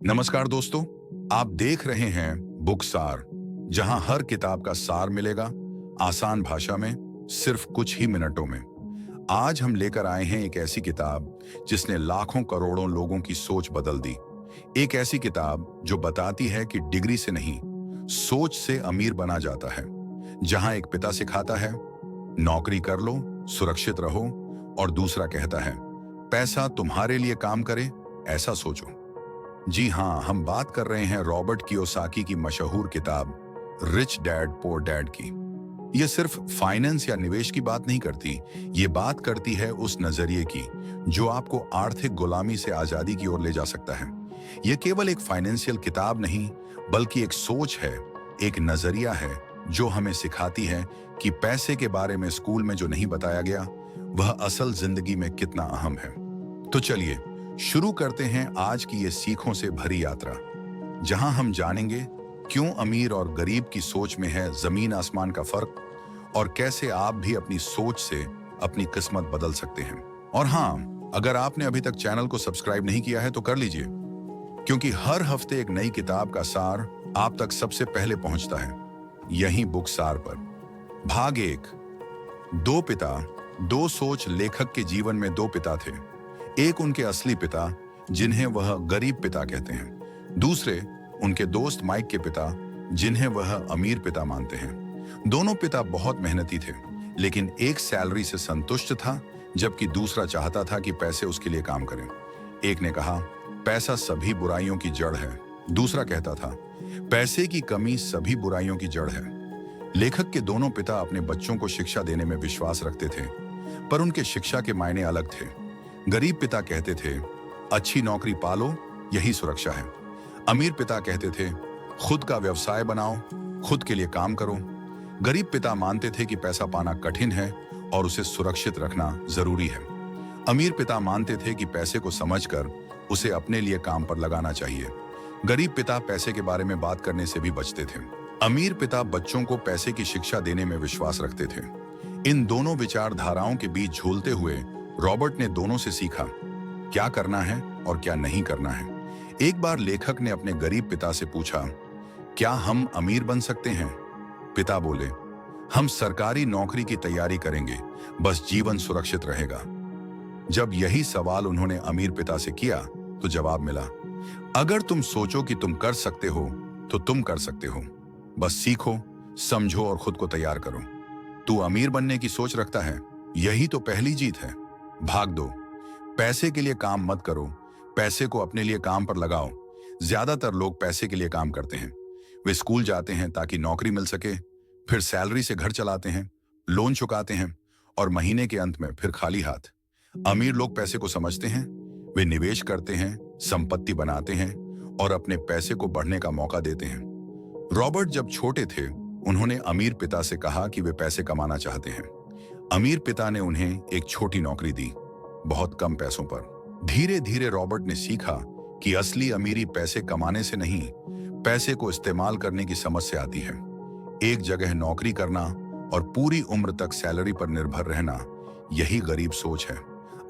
नमस्कार दोस्तों, आप देख रहे हैं बुक सार, जहां हर किताब का सार मिलेगा आसान भाषा में, सिर्फ कुछ ही मिनटों में। आज हम लेकर आए हैं एक ऐसी किताब जिसने लाखों करोड़ों लोगों की सोच बदल दी। एक ऐसी किताब जो बताती है कि डिग्री से नहीं, सोच से अमीर बना जाता है। जहां एक पिता सिखाता है, नौकरी कर लो, सुरक्षित रहो, और दूसरा कहता है, पैसा तुम्हारे लिए काम करे, ऐसा सोचो। जी हाँ, हम बात कर रहे हैं रॉबर्ट कियोसाकी की मशहूर किताब रिच डैड पुअर डैड की। ये सिर्फ फाइनेंस या निवेश की बात नहीं करती, ये बात करती है उस नजरिए की जो आपको आर्थिक गुलामी से आजादी की ओर ले जा सकता है। ये केवल एक फाइनेंशियल किताब नहीं, बल्कि एक सोच है, एक नजरिया है जो हमें सिखाती है कि पैसे के बारे में स्कूल में जो नहीं बताया गया, वह असल जिंदगी में कितना अहम है। तो चलिए शुरू करते हैं आज की ये सीखों से भरी यात्रा, जहां हम जानेंगे क्यों अमीर और गरीब की सोच में है जमीन आसमान का फर्क, और कैसे आप भी अपनी सोच से अपनी किस्मत बदल सकते हैं। और हाँ, अगर आपने अभी तक चैनल को सब्सक्राइब नहीं किया है तो कर लीजिए, क्योंकि हर हफ्ते एक नई किताब का सार आप तक सबसे पहले पहुंचता है, यहीं बुक सार पर। भाग 1, दो पिता। दो सोच। लेखक के जीवन में दो पिता थे। एक उनके असली पिता, जिन्हें वह गरीब पिता कहते हैं। दूसरे उनके दोस्त माइक के पिता, जिन्हें वह अमीर पिता मानते हैं। दोनों पिता बहुत मेहनती थे, लेकिन एक सैलरी से संतुष्ट था, जबकि दूसरा चाहता था कि पैसे उसके लिए काम करें। एक ने कहा, पैसा सभी बुराइयों की जड़ है। दूसरा कहता था, पैसे की कमी सभी बुराइयों की जड़ है। लेखक के दोनों पिता अपने बच्चों को शिक्षा देने में विश्वास रखते थे, पर उनके शिक्षा के मायने अलग थे। गरीब पिता कहते थे, अच्छी नौकरी पालो, यही सुरक्षा है। अमीर पिता कहते थे, खुद का व्यवसाय बनाओ, खुद के लिए काम करो। गरीब पिता मानते थे कि पैसा पाना कठिन है और उसे सुरक्षित रखना जरूरी है। अमीर पिता मानते थे कि पैसे को समझकर उसे अपने लिए काम पर लगाना चाहिए। गरीब पिता पैसे के बारे में बात करने से भी बचते थे। अमीर पिता बच्चों को पैसे की शिक्षा देने में विश्वास रखते थे। इन दोनों विचारधाराओं के बीच झूलते हुए रॉबर्ट ने दोनों से सीखा क्या करना है और क्या नहीं करना है। एक बार लेखक ने अपने गरीब पिता से पूछा, क्या हम अमीर बन सकते हैं? पिता बोले, हम सरकारी नौकरी की तैयारी करेंगे, बस जीवन सुरक्षित रहेगा। जब यही सवाल उन्होंने अमीर पिता से किया तो जवाब मिला, अगर तुम सोचो कि तुम कर सकते हो तो तुम कर सकते हो, बस सीखो, समझो और खुद को तैयार करो। तू अमीर बनने की सोच रखता है, यही तो पहली जीत है। भाग 2, पैसे के लिए काम मत करो, पैसे को अपने लिए काम पर लगाओ। ज्यादातर लोग पैसे के लिए काम करते हैं। वे स्कूल जाते हैं ताकि नौकरी मिल सके, फिर सैलरी से घर चलाते हैं, लोन चुकाते हैं, और महीने के अंत में फिर खाली हाथ। अमीर लोग पैसे को समझते हैं, वे निवेश करते हैं, संपत्ति बनाते हैं और अपने पैसे को बढ़ने का मौका देते हैं। रॉबर्ट जब छोटे थे, उन्होंने अमीर पिता से कहा कि वे पैसे कमाना चाहते हैं। अमीर पिता ने उन्हें एक छोटी नौकरी दी, बहुत कम पैसों पर। धीरे धीरे रॉबर्ट ने सीखा कि असली अमीरी पैसे कमाने से नहीं, पैसे को इस्तेमाल करने की समझ से आती है। एक जगह नौकरी करना और पूरी उम्र तक सैलरी पर निर्भर रहना, यही गरीब सोच है।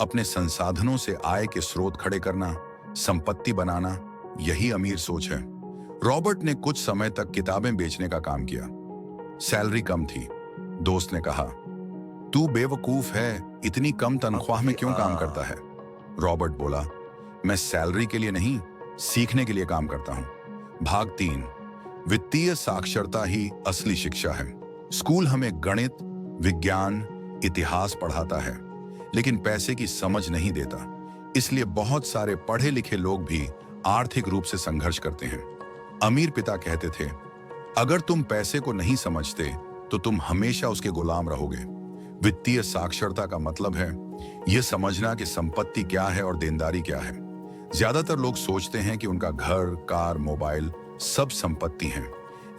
अपने संसाधनों से आय के स्रोत खड़े करना, संपत्ति बनाना, यही अमीर सोच है। रॉबर्ट ने कुछ समय तक किताबें बेचने का काम किया। सैलरी कम थी। दोस्त ने कहा, तू बेवकूफ है, इतनी कम तनख्वाह में क्यों काम करता है? रॉबर्ट बोला, मैं सैलरी के लिए नहीं, सीखने के लिए काम करता हूं। भाग 3, वित्तीय साक्षरता ही असली शिक्षा है। स्कूल हमें गणित, विज्ञान, इतिहास पढ़ाता है, लेकिन पैसे की समझ नहीं देता। इसलिए बहुत सारे पढ़े लिखे लोग भी आर्थिक रूप से संघर्ष करते हैं। अमीर पिता कहते थे, अगर तुम पैसे को नहीं समझते तो तुम हमेशा उसके गुलाम रहोगे। वित्तीय साक्षरता का मतलब है यह समझना कि संपत्ति क्या है और देनदारी क्या है। ज्यादातर लोग सोचते हैं कि उनका घर, कार, मोबाइल सब संपत्ति हैं,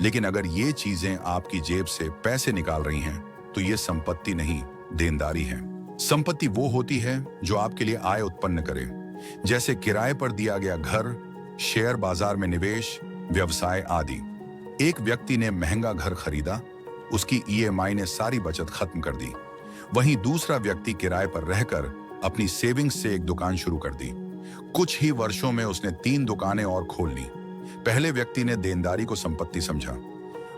लेकिन अगर ये चीजें आपकी जेब से पैसे निकाल रही हैं तो ये संपत्ति नहीं, देनदारी है। संपत्ति वो होती है जो आपके लिए आय उत्पन्न करे, जैसे किराए पर दिया गया घर, शेयर बाजार में निवेश, व्यवसाय आदि। एक व्यक्ति ने महंगा घर खरीदा, उसकी ईएमआई ने सारी बचत खत्म कर दी। वहीं दूसरा व्यक्ति किराए पर रहकर अपनी सेविंग्स से एक दुकान शुरू कर दी। कुछ ही वर्षों में उसने 3 दुकानें और खोल ली। पहले व्यक्ति ने देनदारी को संपत्ति समझा,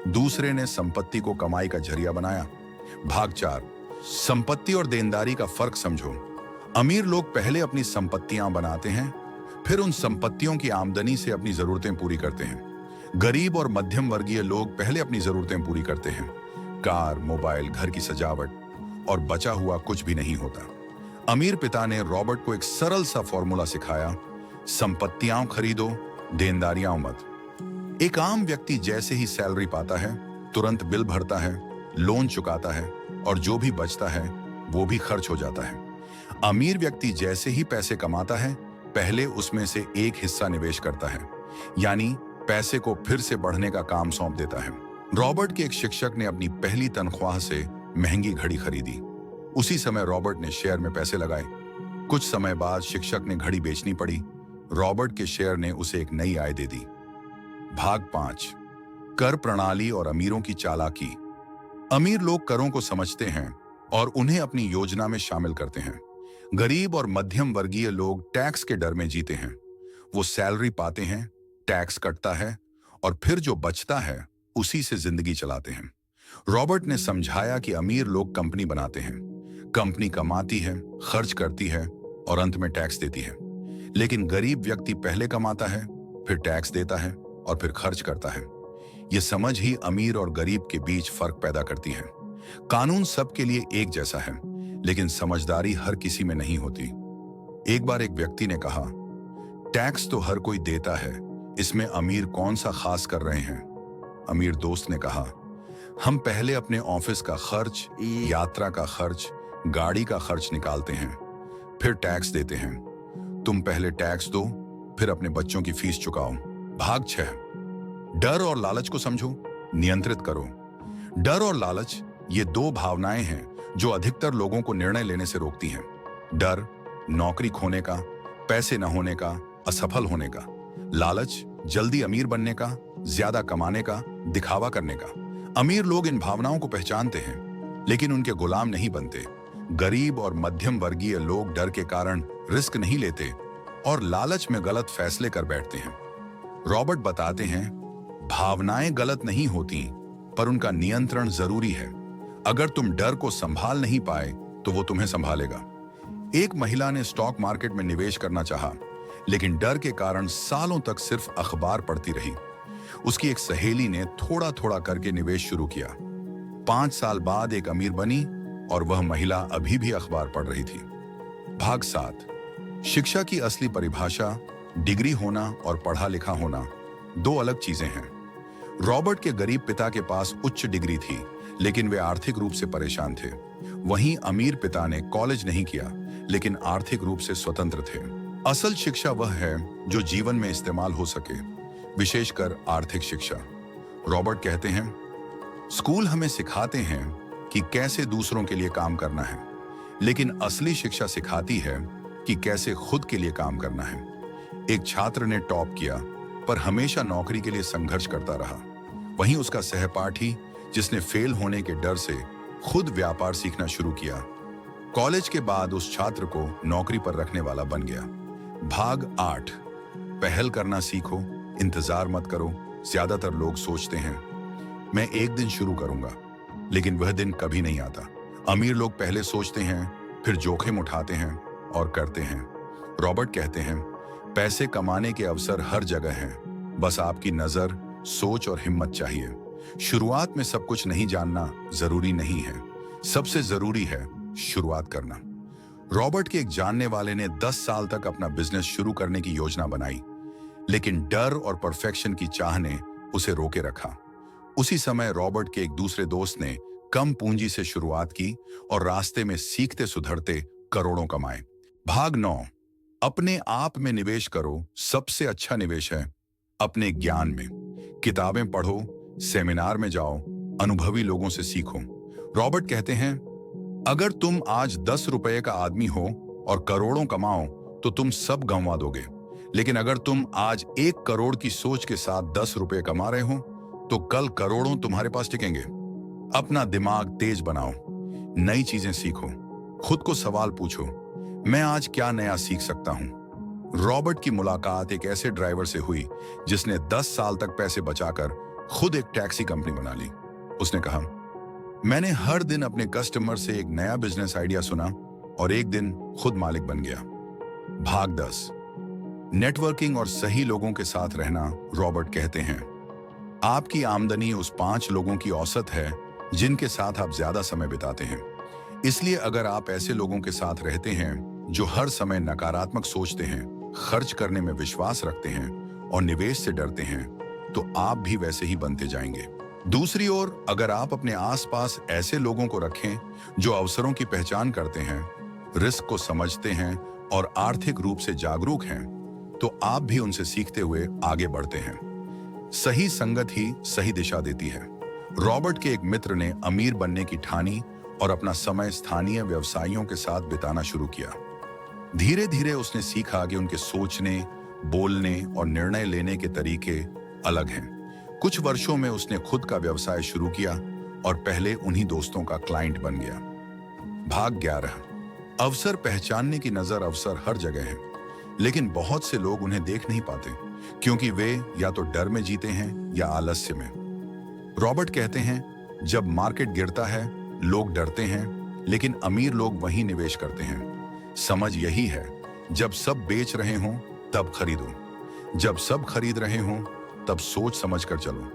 दूसरे ने संपत्ति को कमाई का जरिया बनाया। भाग 4, संपत्ति और देनदारी का फर्क समझो। अमीर लोग पहले अपनी संपत्तियां बनाते हैं, फिर उन संपत्तियों की आमदनी से अपनी जरूरतें पूरी करते हैं। गरीब और मध्यम वर्गीय लोग पहले अपनी जरूरतें पूरी करते हैं, कार, मोबाइल, घर की सजावट, और बचा हुआ कुछ भी नहीं होता। अमीर पिता ने रॉबर्ट को एक सरल सा फॉर्मूला सिखाया, संपत्तियां खरीदो, देनदारियां मत। एक आम व्यक्ति जैसे ही सैलरी पाता है, तुरंत बिल भरता है, लोन चुकाता है, और जो भी बचता है वो भी खर्च हो जाता है। अमीर व्यक्ति जैसे ही पैसे कमाता है, पहले उसमें से एक हिस्सा निवेश करता है, यानी पैसे को फिर से बढ़ने का काम सौंप देता है। रॉबर्ट के एक शिक्षक ने अपनी पहली तनख्वाह से महंगी घड़ी खरीदी। उसी समय रॉबर्ट ने शेयर में पैसे लगाए। कुछ समय बाद शिक्षक ने घड़ी बेचनी पड़ी। रॉबर्ट के शेयर ने उसे एक नई आय दे दी। भाग 5, कर प्रणाली और अमीरों की चालाकी। अमीर लोग करों को समझते हैं और उन्हें अपनी योजना में शामिल करते हैं। गरीब और मध्यम वर्गीय लोग टैक्स के डर में जीते हैं। वो सैलरी पाते हैं, टैक्स कटता है, और फिर जो बचता है उसी से जिंदगी चलाते हैं। रॉबर्ट ने समझाया कि अमीर लोग कंपनी बनाते हैं, कंपनी कमाती है, खर्च करती है और अंत में टैक्स देती है। लेकिन गरीब व्यक्ति पहले कमाता है, फिर टैक्स देता है और फिर खर्च करता है। ये समझ ही अमीर और गरीब के बीच फर्क पैदा करती है। कानून सबके लिए एक जैसा है, लेकिन समझदारी हर किसी में नहीं होती। एक बार एक व्यक्ति ने कहा, टैक्स तो हर कोई देता है, इसमें अमीर कौन सा खास कर रहे हैं? अमीर दोस्त ने कहा, हम पहले अपने ऑफिस का खर्च, यात्रा का खर्च, गाड़ी का खर्च निकालते हैं, फिर टैक्स देते हैं। तुम पहले टैक्स दो, फिर अपने बच्चों की फीस चुकाओ। भाग 6, डर और लालच को समझो, नियंत्रित करो। डर और लालच ये 2 भावनाएं हैं जो अधिकतर लोगों को निर्णय लेने से रोकती हैं। डर, नौकरी खोने का, पैसे न होने का, असफल होने का। लालच, जल्दी अमीर बनने का, ज्यादा कमाने का, दिखावा करने का। अमीर लोग इन भावनाओं को पहचानते हैं, लेकिन उनके गुलाम नहीं बनते। गरीब और मध्यम वर्गीय लोग डर के कारण रिस्क नहीं लेते और लालच में गलत फैसले कर बैठते हैं। रॉबर्ट बताते हैं, भावनाएं गलत नहीं होती, पर उनका नियंत्रण जरूरी है। अगर तुम डर को संभाल नहीं पाए तो वो तुम्हें संभालेगा। एक महिला ने स्टॉक मार्केट में निवेश करना चाहा, लेकिन डर के कारण सालों तक सिर्फ अखबार पढ़ती रही। उसकी एक सहेली ने थोड़ा थोड़ा करके निवेश शुरू किया। 5 साल बाद एक अमीर बनी और वह महिला अभी भी अखबार पढ़ रही थी। भाग 7, शिक्षा की असली परिभाषा। डिग्री होना और पढ़ा लिखा होना 2 अलग चीजें हैं। रॉबर्ट के गरीब पिता के पास उच्च डिग्री थी, लेकिन वे आर्थिक रूप से परेशान थे। वहीं अमीर पिता ने कॉलेज नहीं किया, लेकिन आर्थिक रूप से स्वतंत्र थे। असल शिक्षा वह है जो जीवन में इस्तेमाल हो सके, विशेषकर आर्थिक शिक्षा। रॉबर्ट कहते हैं, स्कूल हमें सिखाते हैं कि कैसे दूसरों के लिए काम करना है, लेकिन असली शिक्षा सिखाती है कि कैसे खुद के लिए काम करना है। एक छात्र ने टॉप किया, पर हमेशा नौकरी के लिए संघर्ष करता रहा। वहीं उसका सहपाठी, जिसने फेल होने के डर से खुद व्यापार सीखना शुरू किया, कॉलेज के बाद उस छात्र को नौकरी पर रखने वाला बन गया। भाग 8, पहल करना सीखो, इंतजार मत करो। ज्यादातर लोग सोचते हैं, मैं एक दिन शुरू करूंगा, लेकिन वह दिन कभी नहीं आता। अमीर लोग पहले सोचते हैं, फिर जोखिम उठाते हैं और करते हैं। रॉबर्ट कहते हैं, पैसे कमाने के अवसर हर जगह हैं, बस आपकी नजर, सोच और हिम्मत चाहिए। शुरुआत में सब कुछ नहीं जानना जरूरी नहीं है, सबसे जरूरी है शुरुआत करना। रॉबर्ट के एक जानने वाले ने 10 साल तक अपना बिजनेस शुरू करने की योजना बनाई, लेकिन डर और परफेक्शन की चाह ने उसे रोके रखा। उसी समय रॉबर्ट के एक दूसरे दोस्त ने कम पूंजी से शुरुआत की और रास्ते में सीखते सुधरते करोड़ों कमाए। भाग 9, अपने आप में निवेश करो। सबसे अच्छा निवेश है अपने ज्ञान में। किताबें पढ़ो, सेमिनार में जाओ, अनुभवी लोगों से सीखो। रॉबर्ट कहते हैं, अगर तुम आज 10 रुपए का आदमी हो और करोड़ों कमाओ तो तुम सब गंवा दोगे, लेकिन अगर तुम आज 1 करोड़ की सोच के साथ 10 रुपए कमा रहे हो तो कल करोड़ों तुम्हारे पास टिकेंगे। अपना दिमाग तेज बनाओ, नई चीजें सीखो, खुद को सवाल पूछो, मैं आज क्या नया सीख सकता हूं? रॉबर्ट की मुलाकात एक ऐसे ड्राइवर से हुई जिसने 10 साल तक पैसे बचाकर खुद एक टैक्सी कंपनी बना ली। उसने कहा, मैंने हर दिन अपने कस्टमर से एक नया बिजनेस आइडिया सुना और एक दिन खुद मालिक बन गया। भाग 10, नेटवर्किंग और सही लोगों के साथ रहना। रॉबर्ट कहते हैं, आपकी आमदनी उस 5 लोगों की औसत है जिनके साथ आप ज्यादा समय बिताते हैं। इसलिए अगर आप ऐसे लोगों के साथ रहते हैं जो हर समय नकारात्मक सोचते हैं, खर्च करने में विश्वास रखते हैं और निवेश से डरते हैं, तो आप भी वैसे ही बनते जाएंगे। दूसरी ओर, अगर आप अपने आसपास ऐसे लोगों को रखें जो अवसरों की पहचान करते हैं, रिस्क को समझते हैं और आर्थिक रूप से जागरूक हैं, तो आप भी उनसे सीखते हुए आगे बढ़ते हैं। सही संगत ही सही दिशा देती है। रॉबर्ट के एक मित्र ने अमीर बनने की ठानी और अपना समय स्थानीय व्यवसायियों के साथ बिताना शुरू किया। धीरे धीरे उसने सीखा कि उनके सोचने, बोलने और निर्णय लेने के तरीके अलग हैं। कुछ वर्षों में उसने खुद का व्यवसाय शुरू किया और पहले उन्हीं दोस्तों का क्लाइंट बन गया। भाग 11, अवसर पहचानने की नजर। अवसर हर जगह है, लेकिन बहुत से लोग उन्हें देख नहीं पाते क्योंकि वे या तो डर में जीते हैं या आलस्य में। रॉबर्ट कहते हैं, जब मार्केट गिरता है लोग डरते हैं, लेकिन अमीर लोग वहीं निवेश करते हैं। समझ यही है, जब सब बेच रहे हों तब खरीदो, जब सब खरीद रहे हों तब सोच समझ कर चलो।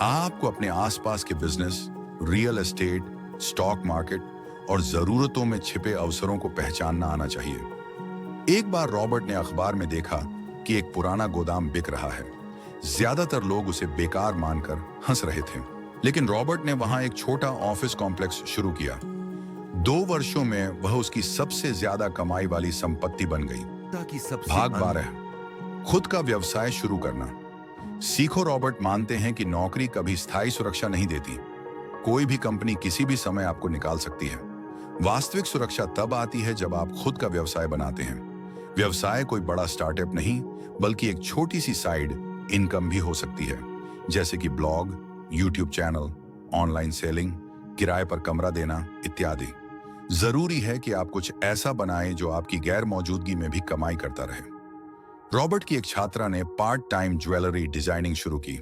आपको अपने आसपास के business, real estate, stock market और जरूरतों में छिपे अवसरों को पहचानना आना चाहिए। एक बार रॉबर्ट ने अखबार में देखा कि एक पुराना गोदाम बिक रहा है। ज्यादातर लोग उसे बेकार मानकर हंस रहे थे, लेकिन रॉबर्ट ने वहां एक छोटा ऑफिस कॉम्प्लेक्स शुरू किया। 2 वर्षों में वह उसकी सबसे ज्यादा कमाई वाली संपत्ति बन गई। भाग 12, खुद का व्यवसाय शुरू करना। सीखो। रॉबर्ट मानते हैं कि नौकरी कभी स्थायी सुरक्षा नहीं देती। कोई भी कंपनी किसी भी समय आपको निकाल सकती है। वास्तविक सुरक्षा तब आती है जब आप खुद का व्यवसाय बनाते हैं। व्यवसाय कोई बड़ा स्टार्टअप नहीं, बल्कि एक छोटी सी साइड इनकम भी हो सकती है, जैसे कि blog, YouTube channel, online selling, किराए पर कमरा देना इत्यादि। जरूरी है कि आप कुछ ऐसा बनाएं जो आपकी गैर मौजूदगी में भी कमाई करता रहे। रॉबर्ट की एक छात्रा ने पार्ट टाइम ज्वेलरी डिजाइनिंग शुरू की।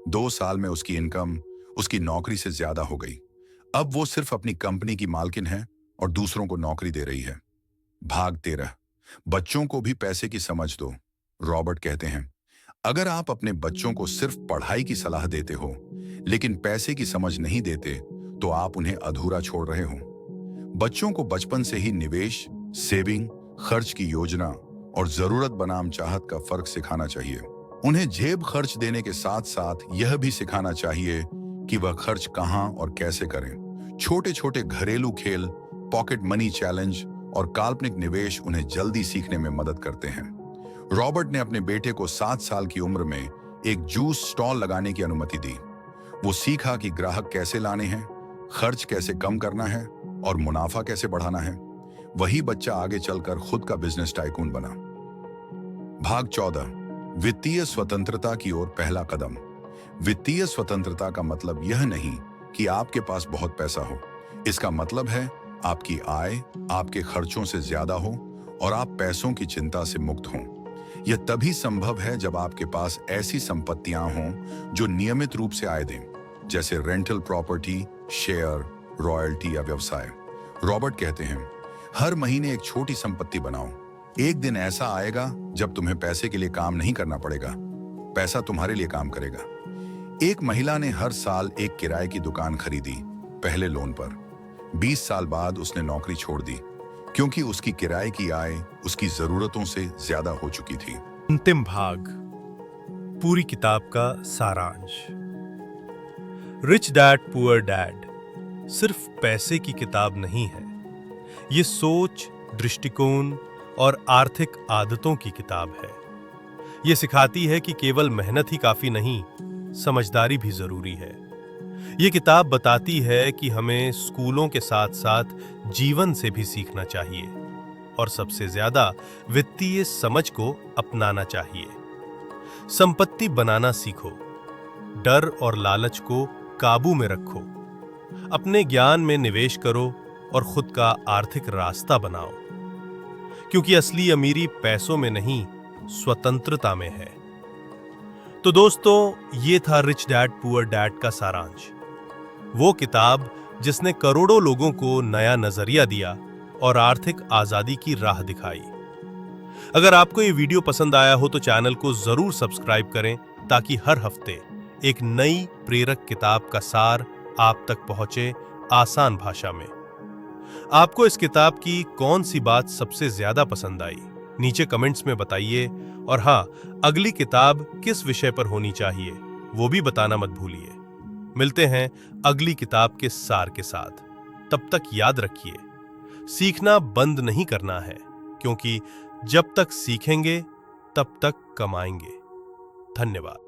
2 साल में उसकी इनकम उसकी नौकरी से ज्यादा हो गई। अब वो सिर्फ अपनी कंपनी की मालकिन है और दूसरों को नौकरी दे रही है। भाग 13, बच्चों को भी पैसे की समझ दो। रॉबर्ट कहते हैं, अगर आप अपने बच्चों को सिर्फ पढ़ाई की सलाह देते हो लेकिन पैसे की समझ नहीं देते, तो आप उन्हें अधूरा छोड़ रहे हो। बच्चों को बचपन से ही निवेश, सेविंग, खर्च की योजना और जरूरत बनाम चाहत का फर्क सिखाना चाहिए। उन्हें जेब खर्च देने के साथ साथ यह भी सिखाना चाहिए कि वह खर्च कहां और कैसे करें। छोटे छोटे घरेलू खेल, पॉकेट मनी चैलेंज और काल्पनिक निवेश उन्हें जल्दी सीखने में मदद करते हैं। रॉबर्ट ने अपने बेटे को 7 साल की उम्र में एक जूस स्टॉल लगाने की अनुमति दी। वो सीखा कि ग्राहक कैसे लाने हैं, खर्च कैसे कम करना है और मुनाफा कैसे बढ़ाना है। वही बच्चा आगे चलकर खुद का बिजनेस टाइकून बना। भाग 14, वित्तीय स्वतंत्रता की ओर पहला कदम। वित्तीय स्वतंत्रता का मतलब यह नहीं कि आपके पास बहुत पैसा हो। इसका मतलब है आपकी आय आपके खर्चों से ज्यादा हो और आप पैसों की चिंता से मुक्त हों। यह तभी संभव है जब आपके पास ऐसी संपत्तियां हों जो नियमित रूप से आय दें, जैसे रेंटल प्रॉपर्टी, शेयर, रॉयल्टी या व्यवसाय। रॉबर्ट कहते हैं, हर महीने एक छोटी संपत्ति बनाओ। एक दिन ऐसा आएगा जब तुम्हें पैसे के लिए काम नहीं करना पड़ेगा, पैसा तुम्हारे लिए काम करेगा। एक महिला ने हर साल एक किराए की दुकान खरीदी, पहले लोन पर। 20 साल बाद उसने नौकरी छोड़ दी क्योंकि उसकी किराए की आय उसकी जरूरतों से ज्यादा हो चुकी थी। अंतिम भाग, पूरी किताब का सारांश। रिच डैड पुअर डैड सिर्फ पैसे की किताब नहीं है, ये सोच, दृष्टिकोण और आर्थिक आदतों की किताब है। ये सिखाती है कि केवल मेहनत ही काफी नहीं, समझदारी भी जरूरी है। ये किताब बताती है कि हमें स्कूलों के साथ साथ जीवन से भी सीखना चाहिए और सबसे ज्यादा वित्तीय समझ को अपनाना चाहिए। संपत्ति बनाना सीखो, डर और लालच को काबू में रखो, अपने ज्ञान में निवेश करो और खुद का आर्थिक रास्ता बनाओ। क्योंकि असली अमीरी पैसों में नहीं, स्वतंत्रता में है। तो दोस्तों, ये था रिच डैड पुअर डैड का सारांश। वो किताब जिसने करोड़ों लोगों को नया नजरिया दिया और आर्थिक आजादी की राह दिखाई। अगर आपको ये वीडियो पसंद आया हो तो चैनल को जरूर सब्सक्राइब करें ताकि हर हफ्ते एक नई प्रेरक किताब का सार आप तक पहुंचे आसान भाषा में। आपको इस किताब की कौन सी बात सबसे ज्यादा पसंद आई, नीचे कमेंट्स में बताइए। और हाँ, अगली किताब किस विषय पर होनी चाहिए वो भी बताना मत भूलिए। मिलते हैं अगली किताब के सार के साथ। तब तक याद रखिए, सीखना बंद नहीं करना है, क्योंकि जब तक सीखेंगे तब तक कमाएंगे। धन्यवाद।